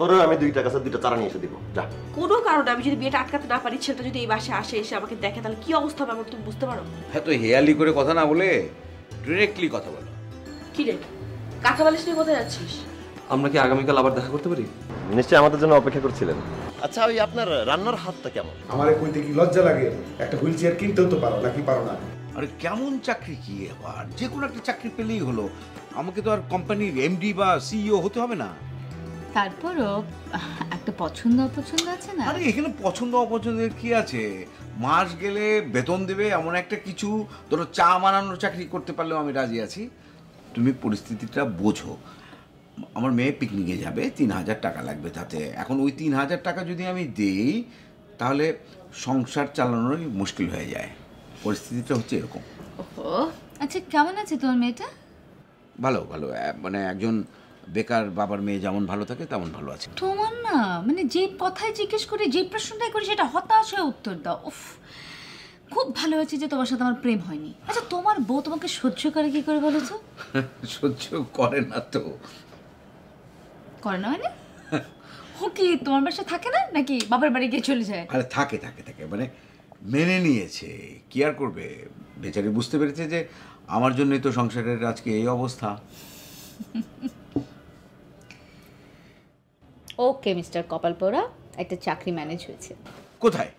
তোরে আমি 2টা কাছে 2টা চারা নিয়ে এসে দিব। যা। কোনো কারণে আমি যদি বিয়েটা আটকাতে না পারি, ছেলেটা যদি এই বাসায় আসে, এসে আমাকে দেখে, তাহলে কি অবস্থা হবে আমার তুমি বুঝতে পারো? হ্যাঁ, তো হেয়ালি করে কথা না বলে ডিরেক্টলি কথা বলো। কি রে, কাঁথা বালিশ নিয়ে কোথায় যাচ্ছিস? আমরা কি আগামীকাল আবার দেখা করতে পারি? নিশ্চয়ই আমাদের জন্য অপেক্ষা করছিলেন। আচ্ছা, ওই আপনার রান্নার হাতটা কেমন? আমারে কইতে কি লজ্জা লাগে? একটা হুইল চেয়ার কিনতেও তো পারো নাকি পারো না? আরে কেমন চাকরি কি আবার? যে কোনো একটা চাকরি পেলেই হলো, আমাকে তো আর কোম্পানির এমডি বা সিইও হতে হবে না। তারপরও একটা পছন্দ অপছন্দ আছে না? আরে এখানে পছন্দ অপছন্দের কি আছে? মাস গেলে বেতন দেবে এমন একটা কিছু, ধরো চা বানানোর চাকরি করতে পারলেও আমি রাজি আছি। তুমি পরিস্থিতিটা বোঝো। আমার মেয়ে পিকনিকে যাবে, 3000 টাকা লাগবে তাতে। এখন ওই 3000 টাকা যদি আমি দেই, তাহলে সংসার চালানোরই মুশকিল হয়ে যায়। পরিস্থিতিটা হচ্ছে এরকম। ওহো, আচ্ছা কেমন আছে তোমার মেয়েটা? ভালো ভালো, মানে একজন বেকার বাবার মেয়ে যেমন ভালো থাকে তেমন ভালো আছে। তোমার না মানে যে কথাই জিজ্ঞেস করে, যে প্রশ্নটাই করি সেটা হতাশ হয়ে উত্তর দাও। উফ, খুব ভালো হয়েছে যে তোমার সাথে আমার প্রেম হয়নি। আচ্ছা তোমার বউ তোমাকে সহ্য করে কি করে বলো তো? সহ্য করে না তো। করে না মানে? ও কি তোমার বাসায় থাকে না নাকি বাবার বাড়ি গিয়ে চলে যায়? আরে থাকে থাকে থাকে, মানে মেনে নিয়েছে, কি আর করবে। বেচারি বুঝতে পেরেছে যে আমার জন্যই তো সংসারের আজকে এই অবস্থা। ওকে মিস্টার কপালপোড়া, একটা চাকরি ম্যানেজ হয়েছে। কোথায়?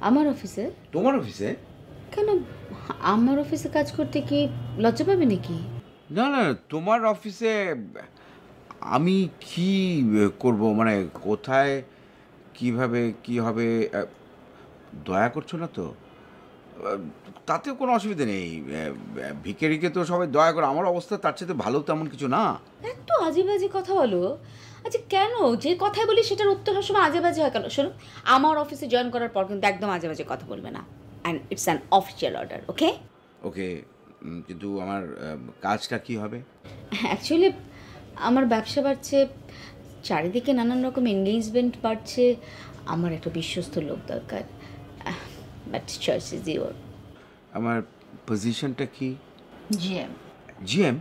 আমার অফিসে। তোমার অফিসে? কেন, আমার অফিসে কাজ করতে কি লজ্জা পাবে নাকি? না না, তোমার অফিসে আমি কি করব, মানে কোথায় কিভাবে কি হবে, দয়া করছো না তো? তাতেও কোনো অসুবিধা নেই। ভিখারিকে তো সবাই দয়া করে, আমার অবস্থা তার চেয়ে ভালো তেমন কিছু না। এত আজেবাজে কথা বলো। আচ্ছা কেন, যে কথাই বলি সেটার উত্তর হওয়ার সময় আজেবাজে হয় কেন? শোনো, আমার অফিসে জয়েন করার পর কিন্তু একদম আজেবাজে কথা বলবে না। And it's an official order, okay? Okay, কিন্তু আমার কাজটা কি হবে? অ্যাকচুয়ালি আমার ব্যবসা বাড়ছে, চারিদিকে নানান রকম এনগেজমেন্ট বাড়ছে, আমার একটা বিশ্বস্ত লোক দরকার। But choice is your. আমার পজিশনটা কি? জিএম। জিএম?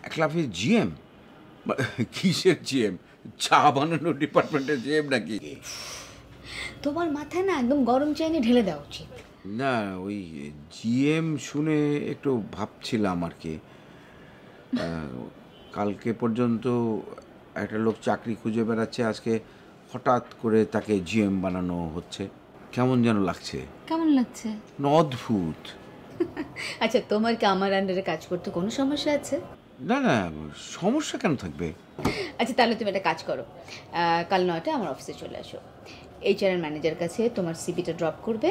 একলাফে জিএম? কিসের জিএম? চা বানানোর ডিপার্টমেন্টের জিএম নাকি? তোমার মাথায় না একদম গরম চাইনে ঢেলে দেওয়া উচিত। না, ওই জিএম শুনে একটু ভাবছিলাম আর কি। কালকে পর্যন্ত একটা লোক চাকরি খুঁজে বেড়াচ্ছে, আজকে হঠাৎ করে তাকে জিএম বানানো হচ্ছে। কেমন যেন লাগছে। কেমন লাগছে? অদ্ভুত। আচ্ছা তোমার কি আমার আন্ডারে কাজ করতে কোনো সমস্যা আছে? না না, সমস্যা কেন থাকবে? আচ্ছা তাহলে তুমি একটা কাজ করো, কাল 9টায় আমার অফিসে চলে আসো। এইচআর ম্যানেজার কাছে তোমার সিভিটা ড্রপ করবে,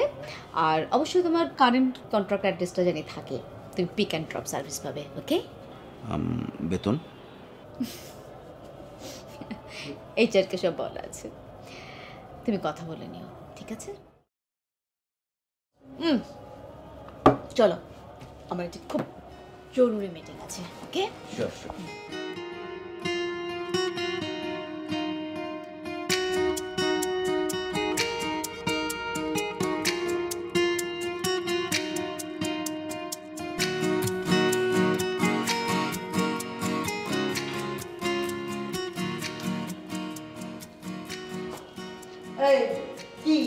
আর অবশ্যই তোমার কারেন্ট কন্ট্রাক্ট অ্যাড্রেসটা জানি থাকে। তুমি পিক অ্যান্ড ড্রপ সার্ভিস পাবে, ওকে? বেতন? এইচআরকে সব বলা আছে, তুমি কথা বলে নিও, ঠিক আছে? চলো, আমার একটা খুব জরুরি মিটিং আছে, ওকে? Sure sure. কি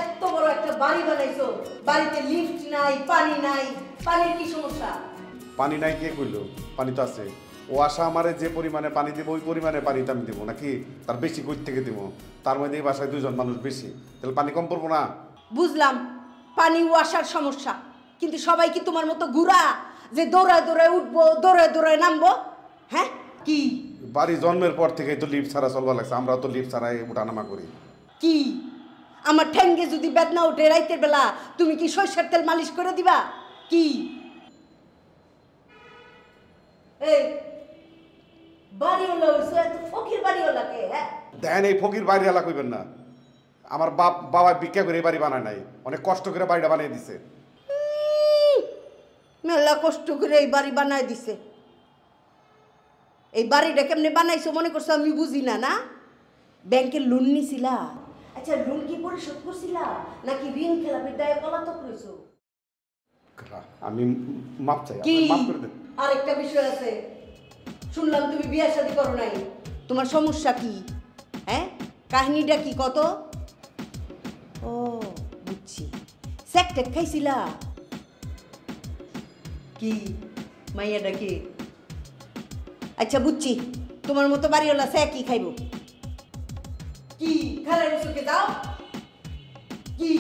এত বড় একটা বাড়ি বানাইছো, বাড়িতে লিফট নাই, পানি নাই, পানির কি সমস্যা? পানি নাই কে কইলো? পানি তো আছে। ও আশা আমারে যে পরিমাণে পানি দিব ওই পরিমাণে পানিটা আমি দেবো নাকি তার বেশি কই থেকে দিব? তার মধ্যে এই বাসায় 2জন মানুষ বেশি, তাহলে পানি কম পড়বো না? বুঝলাম পানি ওয়াসার সমস্যা, কিন্তু সবাই কি তোমার মতো গুড়া যে দৌড়ায় দৌড়ায় উঠবো, দৌড়ায় দৌড়ায় নামবো? হ্যাঁ কি বাড়ি জন্মের পর থেকেই তো লিফট ছাড়া চলবা লাগছে, আমরা তো লিফট ছাড়াই উঠানামা করি। কি আমার ঠ্যাঙ্গে যদি বেদনা ওঠে রাইতের বেলা, তুমি কি সরষের তেল মালিশ করে দিবা? কি এই বাড়িওয়ালা হইছো, এত ফকির বাড়িওয়ালাকে? হ্যাঁ দেখেন, এই ফকির বাড়ি এলা কইবেন না। আমার বাবা ভিক্ষা করে এই বাড়ি বানায় নাই, অনেক কষ্ট করে বাড়িটা বানিয়ে দিছে। মেলা কষ্ট করে এই বাড়ি বানায় দিছে। এই বাড়িটা কেমনে বানাইছো মনে করছো আমি বুঝি না? না ব্যাংকের লোন নিছিলা? আচ্ছা লোন কি পরিশোধ করছিলা নাকি ঋণ খেলাপের দায়ে পলাতক রইছো? আমি মাপ চাই, কি মাফ করে দেন। আরেকটা বিষয় আছে, শুনলাম তুমি বিয়ে শাদী করো নাই, তোমার সমস্যা কি? হ্যাঁ, কাহিনীটা কি কত? ও বুঝছি, স্যাকটেক খাইছিলা কি? মাইয়াটা কি? আচ্ছা বুঝছি, তোমার মতো বাড়িওয়ালা স্যাক কি খাইব? কি খালের চোখে দাও কি?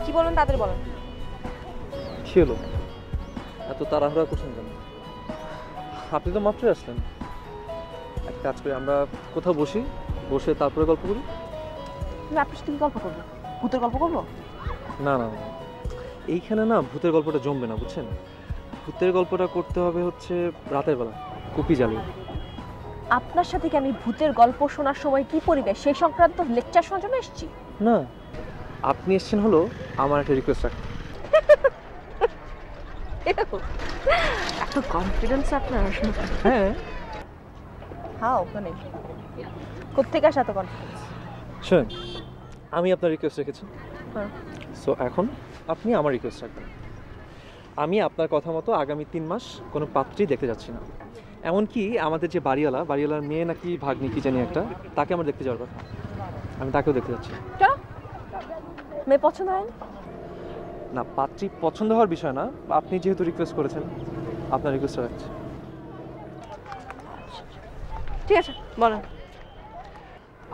কি বলেন তাদের বলেন। কি হলো, এত তাড়াহুড়া করছেন কেন? আপনি তো মাত্রই আসলেন। এক কাজ করি, আমরা কোথাও বসি, বসে তারপরে গল্প করি। তুমি আপনার সাথে কি গল্প করবো? ভূতের গল্প করবো? না না, এইখানে না ভূতের গল্পটা জমবে না, বুঝছেন? ভূতের গল্পটা করতে হবে হচ্ছে রাতের বেলা, কুপি জ্বালিয়ে। আপনার সাথে কি আমি ভূতের গল্প শোনার সময় কি পরিবেশ সেই সংক্রান্ত লেকচার শোনার জন্য এসেছি? না, আপনি এসেছেন হলো আমার একটা রিকোয়েস্ট রাখতে। এত কনফিডেন্স আপনার? হ্যাঁ। হ্যাঁ, ওখানে কোত্থেকে আসা এত কনফিডেন্স? শোনেন, আমি আপনার রিকোয়েস্ট রেখেছি, হ্যাঁ। সো এখন আপনি আমার রিকোয়েস্ট রাখবেন। আমি আপনার কথা মতো আগামী 3 মাস কোনো পাত্রী দেখতে যাচ্ছি না। এমনকি আমাদের যে বাড়িওয়ালার মেয়ে নাকি ভাগ্নি কি জানি একটা, তাকে আমার দেখতে যাওয়ার কথা, আমি তাকেও দেখতে যাচ্ছি। কেন? মেয়ে পছন্দ হয় না, পাত্রী পছন্দ হওয়ার বিষয় না, আপনি যেহেতু রিকোয়েস্ট করেছেন আপনার রিকোয়েস্টটা রাখছি। ঠিক আছে, বলেন।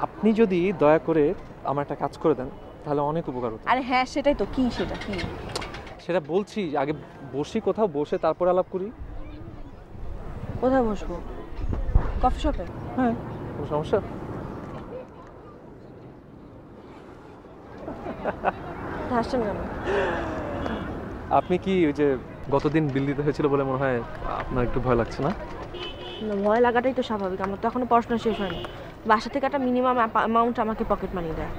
আপনি যদি দয়া করে আমার একটা কাজ করে দেন তাহলে অনেক উপকার হতো। আরে হ্যাঁ, সেটাই তো। কি সেটা? কি সেটা বলছি, আগে বসি কোথাও, বসে তারপর আলাপ করি। কোথায় বসবো? কফি শপে? হ্যাঁ, কোনো সমস্যা? হাসছেন কেন? আপনি কি ওই যে গতদিন বিল দিতে হয়েছিল বলে মনে হয় আপনার একটু ভয় লাগছে না? না, ভয় লাগাটাই তো স্বাভাবিক। আমার তো এখনো পড়াশোনা শেষ হয়নি। বাসা থেকে একটা মিনিমাম অ্যামাউন্ট আমাকে পকেট মানি দেয়।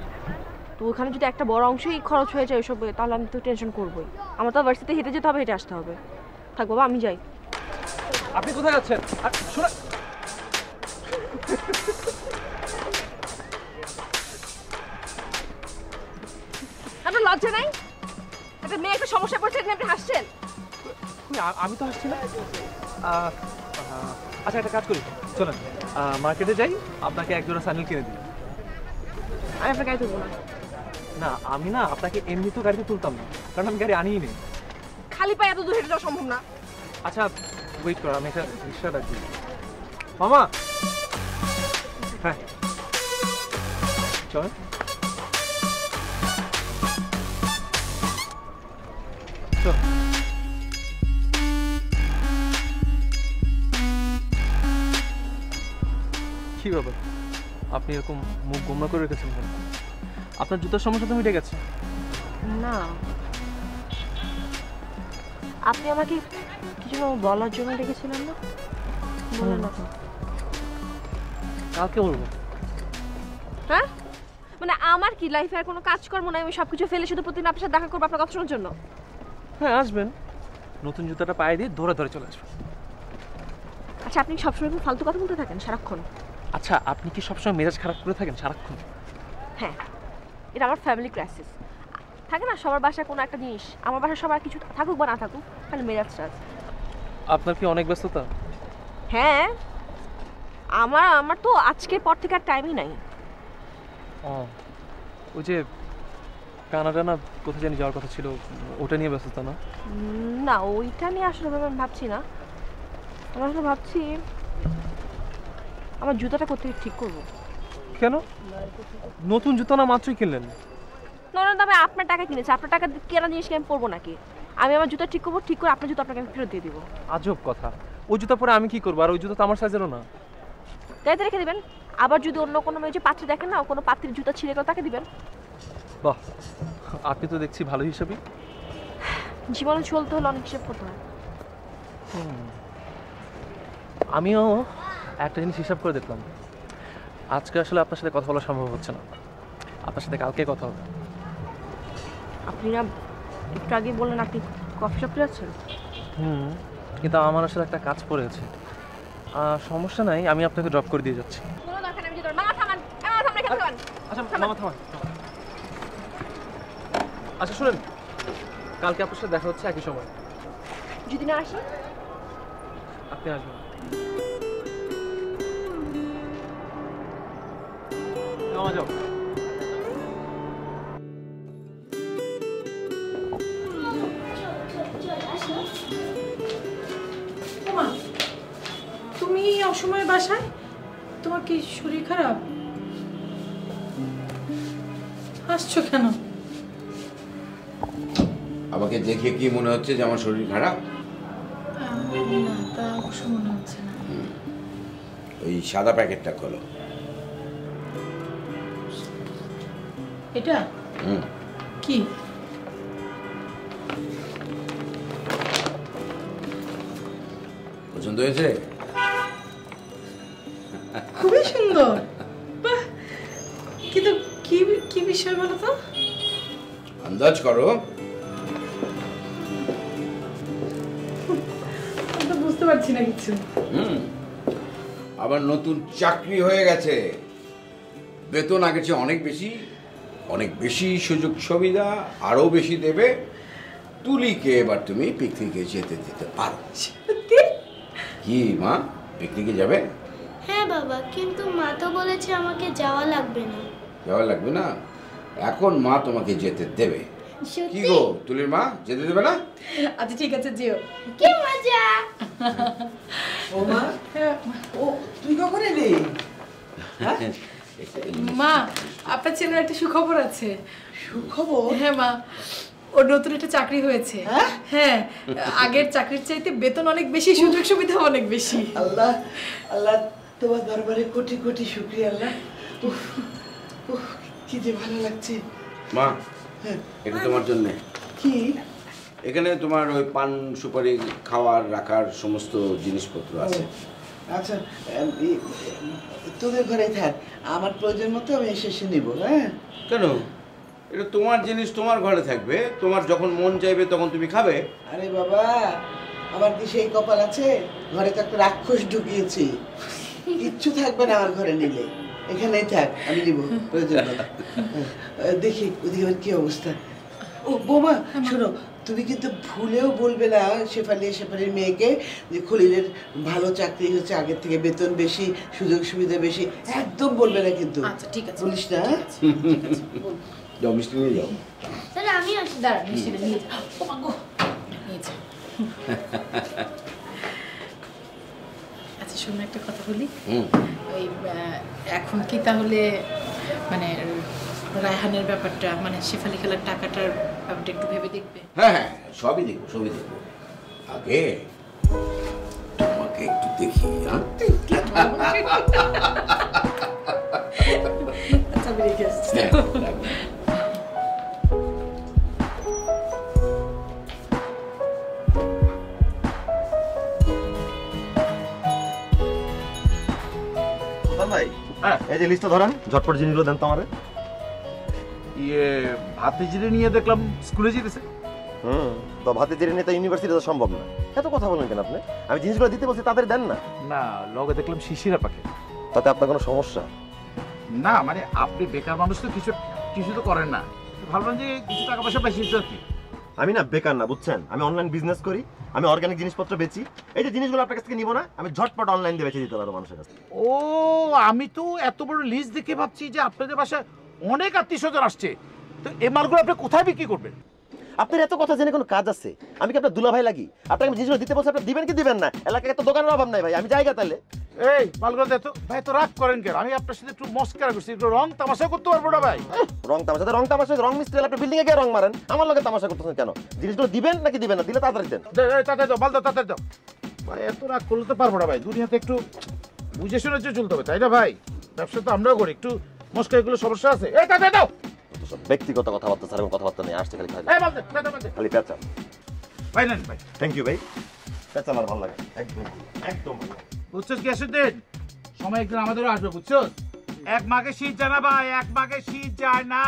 তো ওখানে যদি একটা বড় অংশই খরচ হয়ে যায় ওইসব, তাহলে আমি তো টেনশন করবোই। আমার তো ভার্সিটিতে হেঁটে যেতে হবে, হেঁটে আসতে হবে। থাক বাবা, আমি যাই। আপনি কোথায় যাচ্ছেন? আপনার লজ্জা নাই? একটা মেয়ে একটা সমস্যা পড়ছে, এখানে আপনি হাসছেন? আমি তো আসছি না। আচ্ছা, একটা কাজ করি, চলেন মার্কেটে যাই, আপনাকে এক জোড়া স্যান্ডেল কিনে দিই। আমি আপনার গাড়ি তুলবো না। না, আমি না আপনাকে এমনি তো গাড়িতে তুলতাম না, কারণ আমি গাড়ি আনিই নেই। খালি পায়ে এত দূর হেঁটে যাওয়া সম্ভব না। আচ্ছা ওয়েট করো, আমি একটা রিক্সা ডাকি। মামা, হ্যাঁ চল। চল। কি ব্যাপার, আপনি এরকম মুখ গোমরা করে রেখেছেন কেন? আপনার জুতার সমস্যা তো মিটে গেছে? না, আপনি আমাকে কিছু বলার জন্য ডেকেছিলেন না? বলেন না তো। কালকে বলবো। হ্যাঁ, মানে আমার কি লাইফে আর কোনো কাজকর্ম নাই? আমি সবকিছু ফেলে শুধু প্রতিদিন আপনার সাথে দেখা করবো আপনার কথা শোনার জন্য? হ্যাঁ আসবেন, নতুন জুতাটা পায়ে দিয়ে ধরে ধরে চলে আসবেন। আচ্ছা, আপনি সবসময় খুব ফালতু কথা বলতে থাকেন সারাক্ষণ। আচ্ছা, আপনি কি সবসময় মেজাজ খারাপ করে থাকেন সারাক্ষণ? হ্যাঁ, এটা আমার ফ্যামিলি ক্রাইসিস। থাকে না সবার বাসায় কোনো একটা জিনিস, আমার বাসায় সবার কিছু থাকুক বা না থাকুক, খালি মেজাজটা আছে। আপনার কি অনেক ব্যস্ততা? হ্যাঁ, আমার তো আজকের পর থেকে আর টাইমই নাই। ও, ওই যে কানাডা না কোথায় জানি যাওয়ার কথা ছিল, ওটা নিয়ে ব্যস্ততা না? না, ওইটা নিয়ে আসলে আমি ভাবছি না। আমি আসলে ভাবছি আমার জুতাটা কোথায় ঠিক করবো। কেন? নতুন জুতা না মাত্রই কিনলেন? না, আমি আপনার টাকা কিনেছি, আপনার টাকা কেনা জিনিসকে আমি পরবো নাকি? আমি আমার জুতা ঠিক করবো, ঠিক করে আপনার জুতা আপনাকে আমি ফেরত দিয়ে দিবো। আজব কথা, ওই জুতা পরে আমি কি করবো? আর ওই জুতা তো আমার সাইজেরও না। গাড়িতে রেখে দিবেন, আবার যদি অন্য কোনো মেয়ে যে পাত্রী দেখেন না, কোনো পাত্রীর জুতা ছিঁড়ে গেল তাকে দিবেন। বাহ, আপনি তো দেখছি ভালো হিসাবই। জীবনে চলতে হলে অনেক হিসেব করতে হয়। আমিও একটা জিনিস হিসাব করে দেখলাম, আজকে আসলে আপনার সাথে কথা বলা সম্ভব হচ্ছে না, আপনার সাথে কালকে কথা হবে। আপনি না একটু আগে বললেন আপনি কফি শপে যাচ্ছেন। কিন্তু আমার আসলে একটা কাজ পড়েছে। সমস্যা নাই, আমি আপনাকে ড্রপ করে দিয়ে যাচ্ছি। আচ্ছা মামা থামান। আচ্ছা শুনেন, কালকে আপনার সাথে দেখা হচ্ছে একই সময়। যদি না আসি? আপনি আসবেন। মামা যাও। তুমি অসময়ে বাসায়? তোমার কি শরীর খারাপ? আসছো কেন? আমাকে দেখে কি মনে হচ্ছে যে আমার শরীর খারাপ? না, তা অবশ্য মনে হচ্ছে না। ওই সাদা প্যাকেটটা খোলো। এটা কি? পছন্দ হয়েছে? খুবই সুন্দর। বাহ, কিন্তু কি কি বিষয় বলো তো? আন্দাজ করো। আমি তো বুঝতে পারছি না কিছু। আবার নতুন চাকরি হয়ে গেছে, বেতন আগের চেয়ে অনেক বেশি সুযোগ সুবিধা আরো বেশি দেবে। তুলিকে এবার তুমি পিকনিকে যেতে দিতে পারো। কি মা, পিকনিকে যাবে? হ্যাঁ বাবা, কিন্তু মা তো বলেছে আমাকে যাওয়া লাগবে না। যাওয়া লাগবে না? এখন মা তোমাকে যেতে দেবে। কি গো তুলির মা, যেতে দেবে না? আচ্ছা ঠিক আছে, যেও। কি মজা! ও মা, ও তুই কখন এলি? মা, আপনার ছেলের একটা সুখবর আছে। সুখবর? হ্যাঁ মা, ওর নতুন একটা চাকরি হয়েছে। হ্যাঁ, আগের চাকরির চাইতে বেতন অনেক বেশি, সুযোগ সুবিধা অনেক বেশি। আল্লাহ আল্লাহ, তোমার দরবারে কোটি কোটি শুকরিয়া আল্লাহ। উফ উফ, কি যে ভালো লাগছে। মা, এটা তোমার জন্য। কি? এখানে তোমার ওই পান সুপারি খাওয়ার রাখার সমস্ত জিনিসপত্র আছে। আচ্ছা, তোদের ঘরে থাক, আমার প্রয়োজন মতো আমি এসে নিব। হ্যাঁ কেন? এটা তোমার জিনিস, তোমার ঘরে থাকবে, তোমার যখন মন চাইবে তখন তুমি খাবে। আরে বাবা, আমার কি সেই কপাল আছে? ঘরে তো একটা রাক্ষস ঢুকিয়েছি, কিচ্ছু থাকবে না আমার ঘরে নিলে। এখানেই থাক, আমি নিব প্রয়োজন মতো। দেখি ওদিকে আমার কি অবস্থা। ও বোমা, শোনো, তুমি কিন্তু ভুলেও বলবে না শেফালির মেয়েকে যে খলিলের ভালো চাকরি হচ্ছে, আগের থেকে বেতন বেশি, সুযোগ সুবিধা বেশি। একদম বলবে না কিন্তু। আচ্ছা ঠিক আছে, বলিস না। যাও, মিষ্টি নিয়ে যাও। তাহলে আমি আসি। দাঁড়া, মিষ্টিটা নিয়ে যা। ও মা গো, নিয়ে যা। আচ্ছা শোনো, একটা কথা বলি। ওই এখন কি তাহলে মানে রায়হানের ব্যাপারটা, মানে শেফালি খেলার টাকাটার ব্যাপারটা একটু ভেবে দেখবে? হ্যাঁ হ্যাঁ, সবই দেখবো। আগে তোমাকে একটু দেখি। আচ্ছা, আমি রেখে আসছি। ভাই, এই যে লিস্টটা ধরেন, ঝটপট জিনিসগুলো দেন তো আমারে। ভাতিজিরে নিয়ে দেখলাম স্কুলে যেতেছে। তো ভাতিজিরে নিয়ে তো ইউনিভার্সিটিতে সম্ভব না। এত কথা বলেন কেন আপনি? আমি জিনিসগুলো দিতে বলছি, তাদের দেন না। না, লগে দেখলাম শিশিরা পাকে। তাতে আপনার কোনো সমস্যা? না মানে আপনি বেকার মানুষ তো, কিছু তো করেন না, ভাবলাম যে কিছু টাকা পয়সা বেশি আর কি। আমি না বেকার না, বুঝছেন? আমি অনলাইন বিজনেস করি, আমি অর্গানিক জিনিসপত্র বেচি। এই যে জিনিসগুলো আপনার কাছ থেকে নিব না, আমি ঝটপট অনলাইন দিয়ে বেচে দিতে পারবো মানুষের কাছে। ও, আমি তো এত বড় লিস্ট দেখে ভাবছি যে আপনাদের বাসায় অনেক আত্মীয়স্বজন আসছে, তো এই মালগুলো আপনি কোথায় বিক্রি করবেন? আপনার এত কথা জেনে কোনো কাজ আছে? আমি কি আপনার দুলাভাই লাগি? আপনাকে জিনিসগুলো দিতে বলছি, আপনি দিবেন কি দিবেন না? এলাকায় তো দোকানের অভাব নাই ভাই, আমি জায়গা তাহলে। এই মালগুলো দেখ তো ভাই, তো রাগ করেন কেন? আমি আপনার সাথে একটু মস্কারা করছি, একটু রং তামাশা করতে পারবো না ভাই? রং তামাশা, রং মিস্ত্রি হলে আপনি বিল্ডিং এ গিয়ে রং মারেন, আমার লগে তামাশা করতেছেন কেন? জিনিসগুলো দিবেন নাকি দিবেন না? দিলে তাড়াতাড়ি দেন। তাড়াতাড়ি দাও, মাল দাও, তাড়াতাড়ি দাও ভাই। এত রাগ করলে তো পারবো না ভাই, দুনিয়াতে একটু বুঝে শুনে চলতে হবে, তাই না ভাই? ব্যবসা তো আমরাও করি, একটু মস্কারিগুলো সমস্যা আছে। এই তাড়াতাড়ি দাও। ব্যক্তিগত কথাবার্তা ছাড়া কথাবার্তা নেই, আসছে খালি এই মাল দে, খালি পেঁচা। ভাই নেন ভাই। থ্যাংক ইউ ভাই, পেঁচা আমার ভালো লাগে একদম একদম ভালো লাগে। বুঝছস গিয়াসুদ্দিন, সময় একদিন আমাদেরও আসবে বুঝছস। এক মাঘে শীত যায় না ভাই, এক মাঘে শীত যায় না।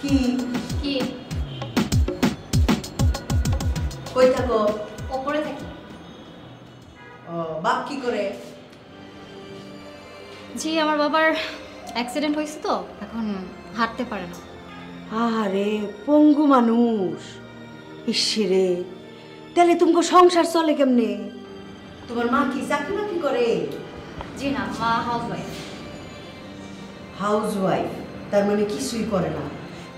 কি কি কই থাকো? ওপরে থাকি। ও বাপ কি করে? জি আমার বাবার অ্যাক্সিডেন্ট হয়েছে তো এখন হাঁটতে পারে না। আরে পঙ্গু মানুষ, ইসরে তাহলে তুমি সংসার চলে কেমনে? তোমার মা কি চাকরি বাকরি করে? জি না, মা হাউসওয়াইফ। হাউসওয়াইফ তার মানে কিছুই করে না।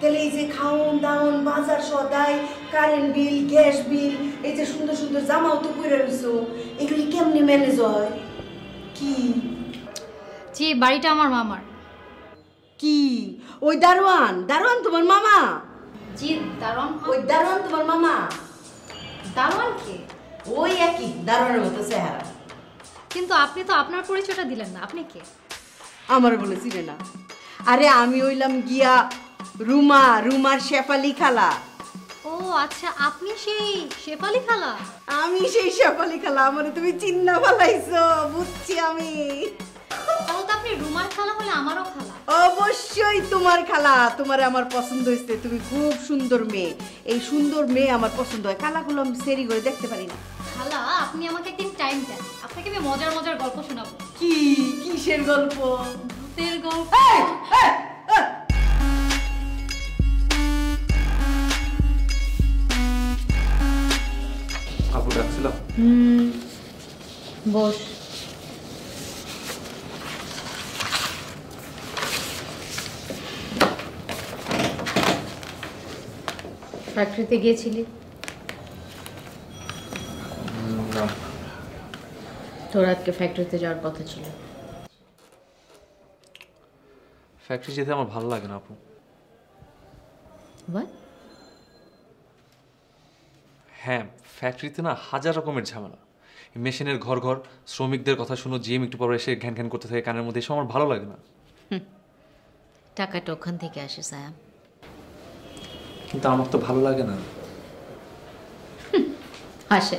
তাহলে এই যে খাওন দাওন বাজার সদাই কারেন্ট বিল গ্যাস বিল এই যে সুন্দর সুন্দর জামাও তো পরে রইছো, এগুলি কেমনে ম্যানেজ হয়? কি জি বাড়িটা আমার মামার। কি ওই দারোয়ান? দারোয়ান তোমার মামা? জি দারোয়ান। ওই দারোয়ান তোমার মামা? দারোয়ান কে? ওই একই দারোয়ানের মতো চেহারা। কিন্তু আপনি তো আপনার পরিচয়টা দিলেন না, আপনি কে? আমার বলে চিনে না? আরে আমি হইলাম গিয়া রুমা, রুমার শেফালি খালা। ও আচ্ছা, আপনি সেই শেফালি খালা? আমি সেই শেফালি খালা, আমারে তুমি চিন্না ফেলাইছো, বুঝছি আমি। তাহলে তো আপনি রুমার খালা হলে আমারও খালা। অবশ্যই তোমার খালা, তোমার আমার পছন্দ হয়েছে, তুমি খুব সুন্দর মেয়ে। এই সুন্দর মেয়ে আমার পছন্দ হয়, খালাগুলো আমি সেরি করে দেখতে পারি না। খালা আপনি আমাকে একদিন টাইম দেন, আপনাকে আমি মজার মজার গল্প শোনাবো। কি কিসের গল্প? ভূতের গল্প। আপু ডাকছিল? বস। ফ্যাক্টরিতে গিয়েছিলি? না। তোর আজকে ফ্যাক্টরিতে যাওয়ার কথা ছিল। ফ্যাক্টরি যেতে আমার ভালো লাগে না আপু। হ্যাঁ, ফ্যাক্টরিতে না হাজার রকমের ঝামেলা। মেশিনের ঘর ঘর, শ্রমিকদের কথা শুনো, জিএম একটু পর এসে ঘ্যান ঘ্যান করতে থাকে কানের মধ্যে, এসব আমার ভালো লাগে না। টাকাটা ওখান থেকে আসে সায়াম। কিন্তু আমার তো ভালো লাগে না। আসে,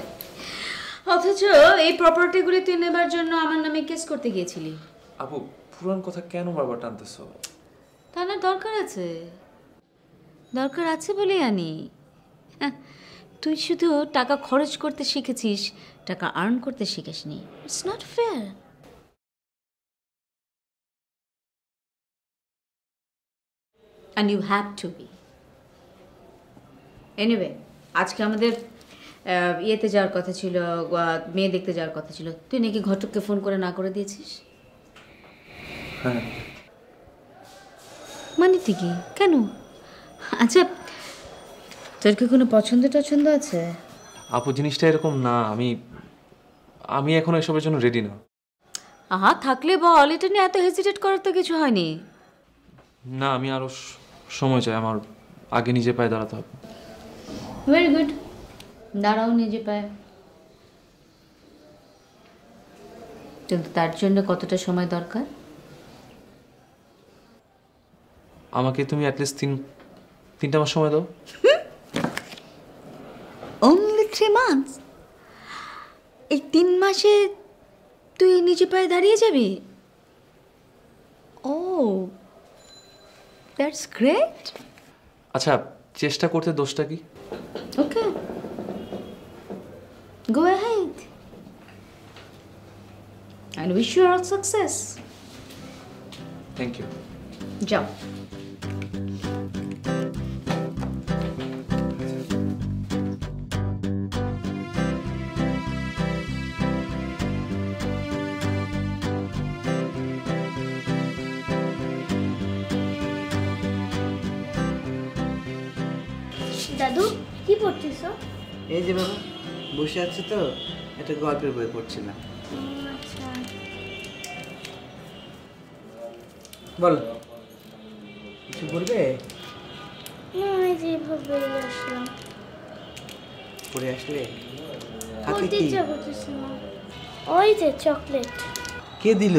অথচ এই প্রপার্টিগুলি তুই নেবার জন্য আমার নামে কেস করতে গিয়েছিলি। আপু পুরান কথা কেন বারবার টানতেছো? তা না, দরকার আছে, দরকার আছে বলেই আনি। তুই শুধু টাকা খরচ করতে শিখেছিস, টাকা আর্ন করতে শিখিসনি। It's not fair. And you have to be. Anyway, আজকে আমাদের ইয়েতে যাওয়ার কথা ছিল, মেয়ে দেখতে যাওয়ার কথা ছিল। তুই নাকি ঘটককে ফোন করে না করে দিয়েছিস? হ্যাঁ। মানে ঠিকই কেন? আচ্ছা, তোর কি কোনো পছন্দ টছন্দ আছে? আপু জিনিসটা এরকম না, আমি এখন এসবের জন্য রেডি না। আহা, থাকলে বল, এটা নিয়ে এত হেজিটেট করার তো কিছু হয়নি। না, আমি আরো সময় চাই, আমার আগে নিজে পায়ে দাঁড়াতে হবে। ভেরি গুড, দাঁড়াও নিজে পায়ে। কিন্তু তার জন্য কতটা সময় দরকার? আমাকে তুমি অ্যাটলিস্ট তিনটা মাস সময় দাও। Only 3 months? এই 3 মাসে তুই নিজে পায়ে দাঁড়িয়ে যাবি? ও, দ্যাটস গ্রেট। আচ্ছা, চেষ্টা করতে দোষটা কি? Okay, go ahead and wish you all success. Thank you. যাও। দাদু কি পড়ছিস? এই যে বাবা বসে আছি তো, একটা গল্পের বই পড়ছিলাম। আচ্ছা, বল, কিছু বলবে? না, এই যে এভাবে আসলাম। পড়ে আসলে হাতে বলতে কি ইচ্ছা করতেছে না। ওই যে চকলেট। কে দিল?